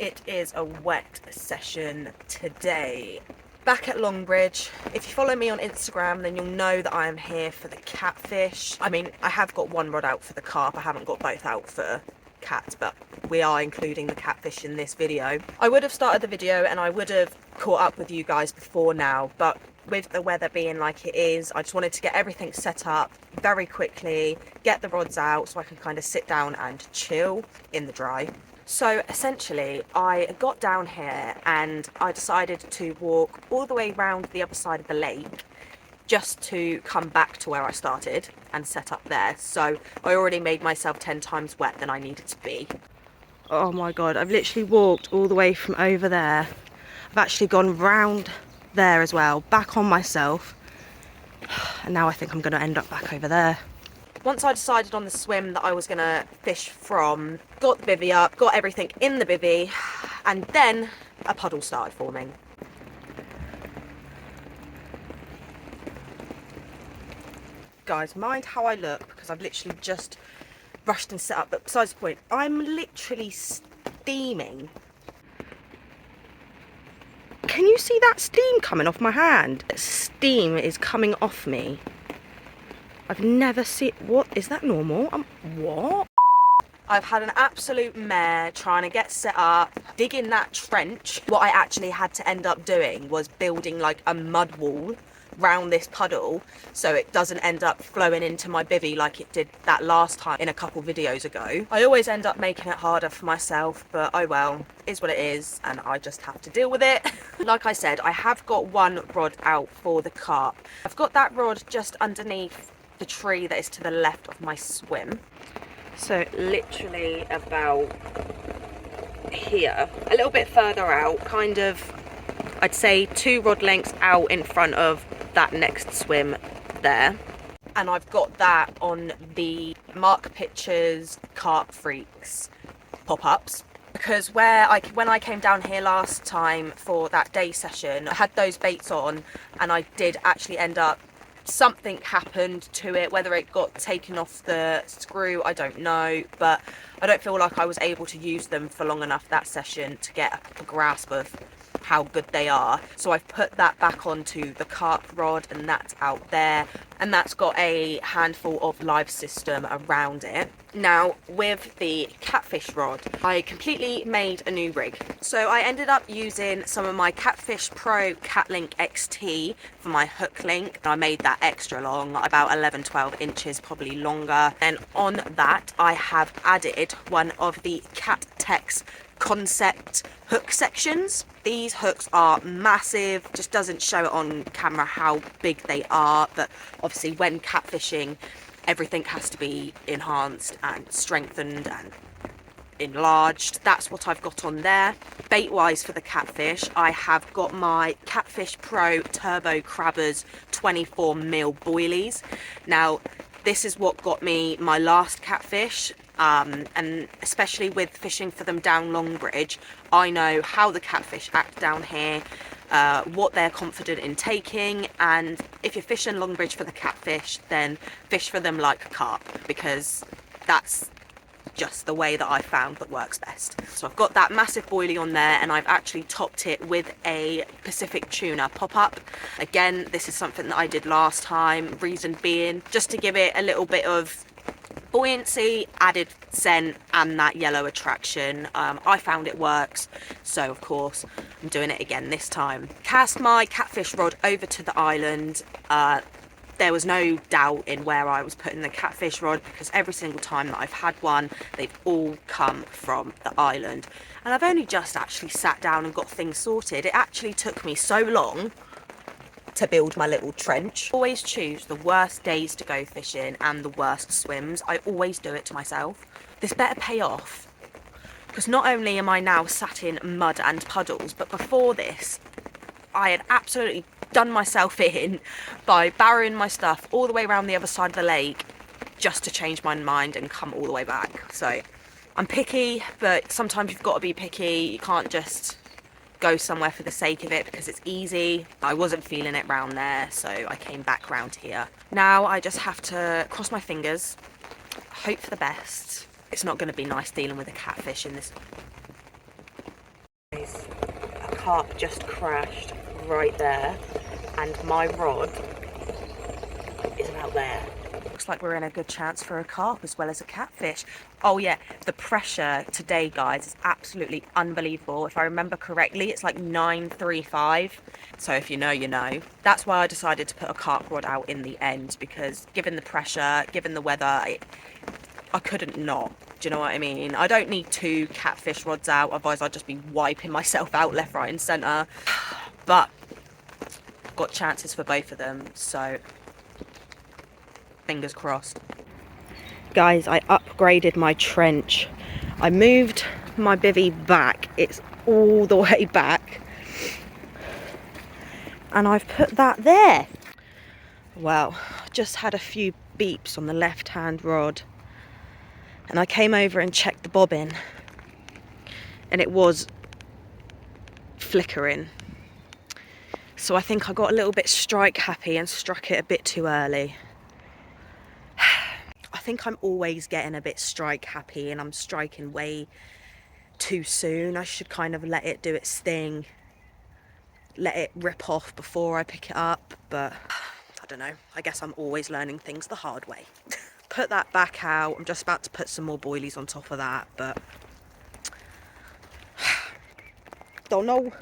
It is a wet session today. Back at Longbridge. If you follow me on Instagram, then you'll know that I am here for the catfish. I mean, I have got one rod out for the carp. I haven't got both out for cats, but we are including the catfish in this video. I would have started the video and I would have caught up with you guys before now, but with the weather being like it is, I just wanted to get everything set up very quickly, get the rods out so I can kind of sit down and chill in the dry. So essentially I got down here and I decided to walk all the way around the other side of the lake just to come back to where I started and set up there. So I already made myself 10 times wet than I needed to be. Oh my god, I've literally walked all the way from over there. I've actually gone round there as well, back on myself, and now I think I'm going to end up back over there. Once I decided on the swim that I was going to fish from, got the bivvy up, got everything in the bivvy, and then a puddle started forming. Guys, mind how I look, because I've literally just rushed and set up, but besides the point, I'm literally steaming. Can you see that steam coming off my hand? Steam is coming off me. I've never seen... What? Is that normal? What? I've had an absolute mare trying to get set up, digging that trench. What I actually had to end up doing was building like a mud wall round this puddle so it doesn't end up flowing into my bivvy like it did that last time in a couple videos ago. I always end up making it harder for myself, but oh well, it is what it is and I just have to deal with it. Like I said, I have got one rod out for the carp. I've got that rod just underneath the tree that is to the left of my swim. So literally about here, a little bit further out, kind of, I'd say 2 rod lengths out in front of that next swim there. And I've got that on the Mark Pictures Carp Freaks pop-ups, because when I came down here last time for that day session, I had those baits on and I did actually end up, something happened to it, whether it got taken off the screw, I don't know, but I don't feel like I was able to use them for long enough that session to get a grasp of how good they are. So I've put that back onto the carp rod and that's out there, and that's got a handful of live system around it. Now with the catfish rod, I completely made a new rig. So I ended up using some of my Catfish Pro Catlink XT for my hook link. I made that extra long, about 11-12 inches, probably longer. And on that I have added one of the Cattex concept hook sections. These hooks are massive, just doesn't show it on camera how big they are, but obviously when catfishing everything has to be enhanced and strengthened and enlarged. That's what I've got on there. Bait wise for the catfish, I have got my Catfish Pro Turbo Crabbers 24mm boilies. Now this is what got me my last catfish, and especially with fishing for them down Longbridge, I know how the catfish act down here, what they're confident in taking, and if you're fishing Longbridge for the catfish, then fish for them like a carp, because that's just the way that I found that works best. So I've got that massive boilie on there, and I've actually topped it with a Pacific tuna pop-up. Again, this is something that I did last time, reason being just to give it a little bit of buoyancy, added scent, and that yellow attraction. I found it works, so of course I'm doing it again this time. Cast my catfish rod over to the island. There was no doubt in where I was putting the catfish rod, because every single time that I've had one, they've all come from the island. And I've only just actually sat down and got things sorted. It actually took me so long to build my little trench. Always choose the worst days to go fishing and the worst swims. I always do it to myself. This better pay off, because not only am I now sat in mud and puddles, but before this I had absolutely done myself in by barrowing my stuff all the way around the other side of the lake just to change my mind and come all the way back. So I'm picky, but sometimes you've got to be picky. You can't just go somewhere for the sake of it because it's easy. I wasn't feeling it round there, so I came back round here. Now I just have to cross my fingers, hope for the best. It's not going to be nice dealing with a catfish in this carp just crashed right there, and my rod is about there. Looks like we're in a good chance for a carp as well as a catfish. Oh yeah, the pressure today, guys, is absolutely unbelievable. If I remember correctly, it's like 935. So if you know, you know. That's why I decided to put a carp rod out in the end, because given the pressure, given the weather, I couldn't not. Do you know what I mean? I don't need 2 catfish rods out, otherwise I'd just be wiping myself out left, right and centre. But got chances for both of them, so fingers crossed. Guys, I upgraded my trench. I moved my bivvy back. It's all the way back. And I've put that there. Well, just had a few beeps on the left-hand rod. And I came over and checked the bobbin. And it was flickering. So I think I got a little bit strike happy and struck it a bit too early. I think I'm always getting a bit strike happy and I'm striking way too soon. I should kind of let it do its thing, let it rip off before I pick it up, but I don't know. I guess I'm always learning things the hard way. Put that back out. I'm just about to put some more boilies on top of that, but don't know.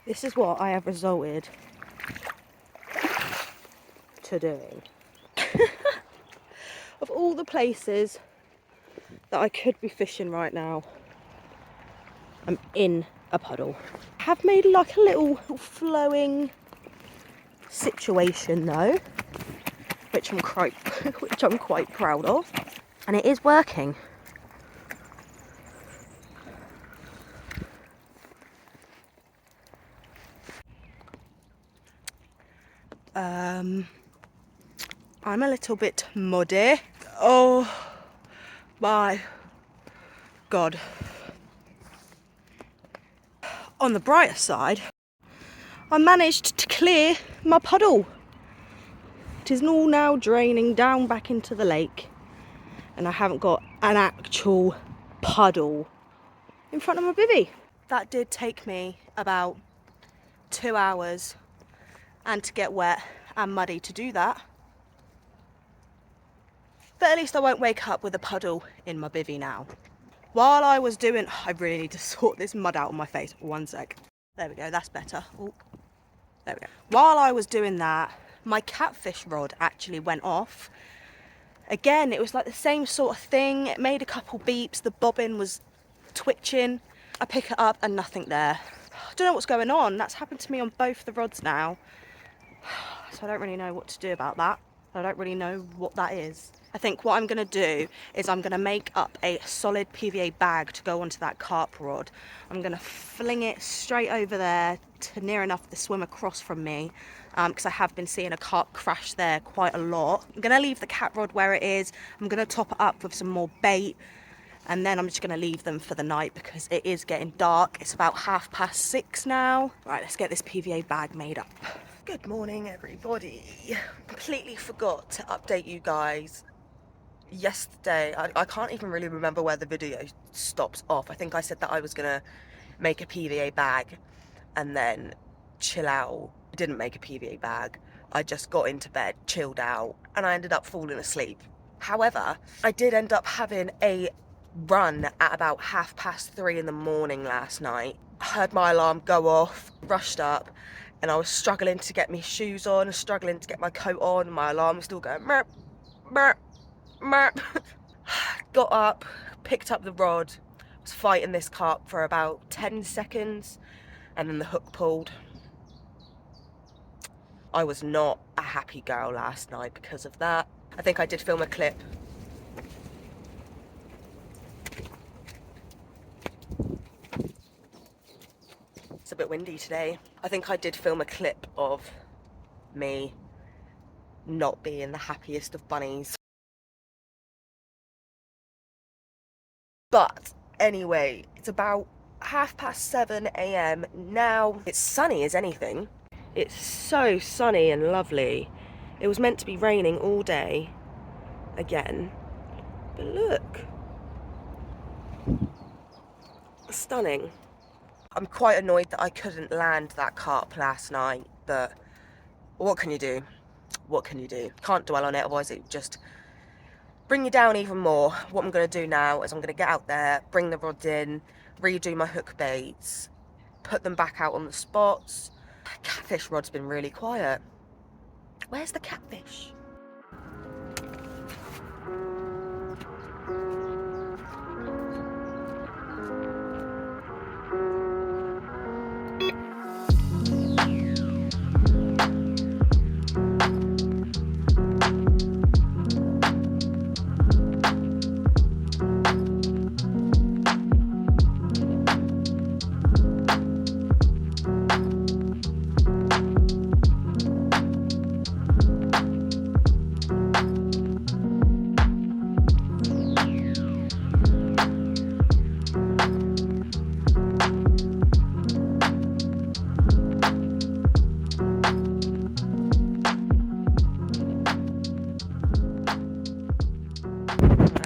This is what I have resorted to doing. Of all the places that I could be fishing right now, I'm in a puddle. I have made like a little flowing situation though, which I'm quite proud of, and it is working. I'm a little bit muddy. Oh my God. On the brighter side, I managed to clear my puddle. It is all now draining down back into the lake, and I haven't got an actual puddle in front of my bivvy. That did take me about 2 hours, and to get wet and muddy to do that. But at least I won't wake up with a puddle in my bivvy now. While I was doing, I really need to sort this mud out on my face. 1 sec. There we go, that's better. Ooh. There we go. While I was doing that, my catfish rod actually went off. Again, it was like the same sort of thing. It made a couple beeps, the bobbin was twitching. I pick it up and nothing there. I don't know what's going on. That's happened to me on both the rods now. So I don't really know what to do about that. I don't really know what that is. I think what I'm going to do is I'm going to make up a solid PVA bag to go onto that carp rod. I'm going to fling it straight over there to near enough the swim across from me, because I have been seeing a carp crash there quite a lot. I'm going to leave the cat rod where it is. I'm going to top it up with some more bait, and then I'm just going to leave them for the night because it is getting dark. It's about 6:30 now. Right, let's get this PVA bag made up. Good morning, everybody. Completely forgot to update you guys. Yesterday, I can't even really remember where the video stops off. I think I said that I was gonna make a PVA bag and then chill out. I didn't make a PVA bag. I just got into bed, chilled out, and I ended up falling asleep. However, I did end up having a run at about 3:30 in the morning last night. I heard my alarm go off, rushed up, and I was struggling to get my shoes on, struggling to get my coat on. My alarm was still going merp, merp, merp. Got up, picked up the rod, was fighting this carp for about 10 seconds, and then the hook pulled. I was not a happy girl last night because of that. I think I did film a clip. bit windy today. I think I did film a clip of me not being the happiest of bunnies. But anyway, it's about 7:30 a.m. now. It's sunny as anything. It's so sunny and lovely. It was meant to be raining all day again. But look. Stunning. I'm quite annoyed that I couldn't land that carp last night, but what can you do? What can you do? Can't dwell on it, otherwise it would just bring you down even more. What I'm going to do now is I'm going to get out there, bring the rods in, redo my hook baits, put them back out on the spots. Catfish rod's been really quiet. Where's the catfish?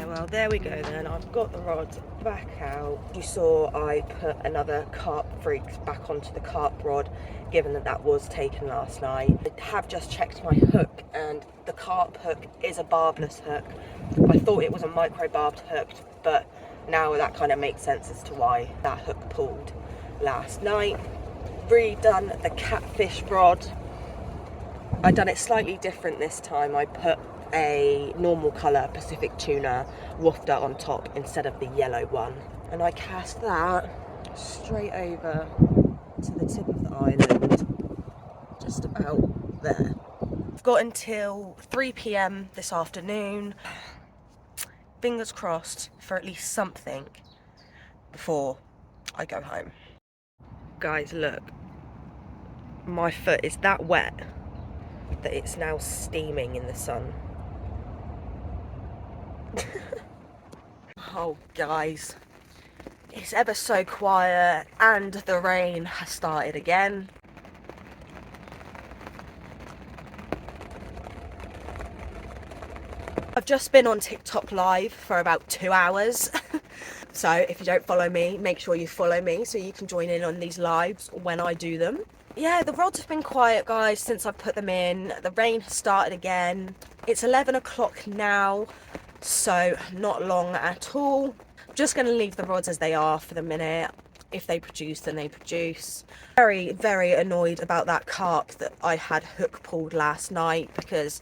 Well, there we go then. I've got the rods back out. You saw I put another carp freaks back onto the carp rod, given that that was taken last night. I have just checked my hook, and the carp hook is a barbless hook. I thought it was a micro barbed hook, but now that kind of makes sense as to why that hook pulled last night. Redone the catfish rod. I done it slightly different this time. I put a normal colour Pacific tuna wafter on top instead of the yellow one, and I cast that straight over to the tip of the island, just about there. I've got until 3 p.m. this afternoon, fingers crossed for at least something before I go home. Guys, look, my foot is that wet that it's now steaming in the sun. Oh guys, it's ever so quiet and the rain has started again. I've just been on TikTok live for about 2 hours. So if you don't follow me, make sure you follow me so you can join in on these lives when I do them. Yeah, the rods have been quiet, guys, since I've put them in. The rain has started again. It's 11 o'clock now, so not long at all. I'm just going to leave the rods as they are for the minute. If they produce, then they produce. Very, very annoyed about that carp that I had hook pulled last night, because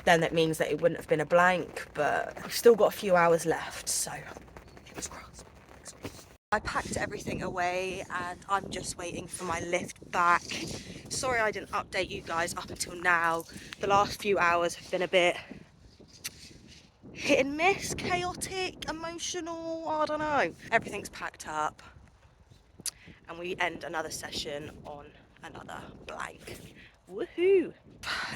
then that means that it wouldn't have been a blank, but we've still got a few hours left, so fingers crossed. I packed everything away and I'm just waiting for my lift back. Sorry I didn't update you guys up until now. The last few hours have been a bit hit and miss, chaotic, emotional, I don't know. Everything's packed up and we end another session on another blank. Woohoo!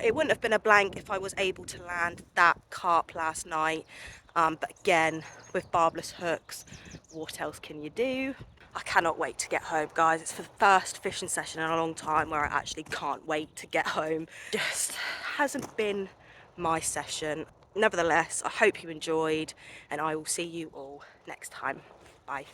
It wouldn't have been a blank if I was able to land that carp last night, but again, with barbless hooks, what else can you do? I cannot wait to get home, guys. It's the first fishing session in a long time where I actually can't wait to get home. Just hasn't been my session. Nevertheless, I hope you enjoyed, and I will see you all next time. Bye.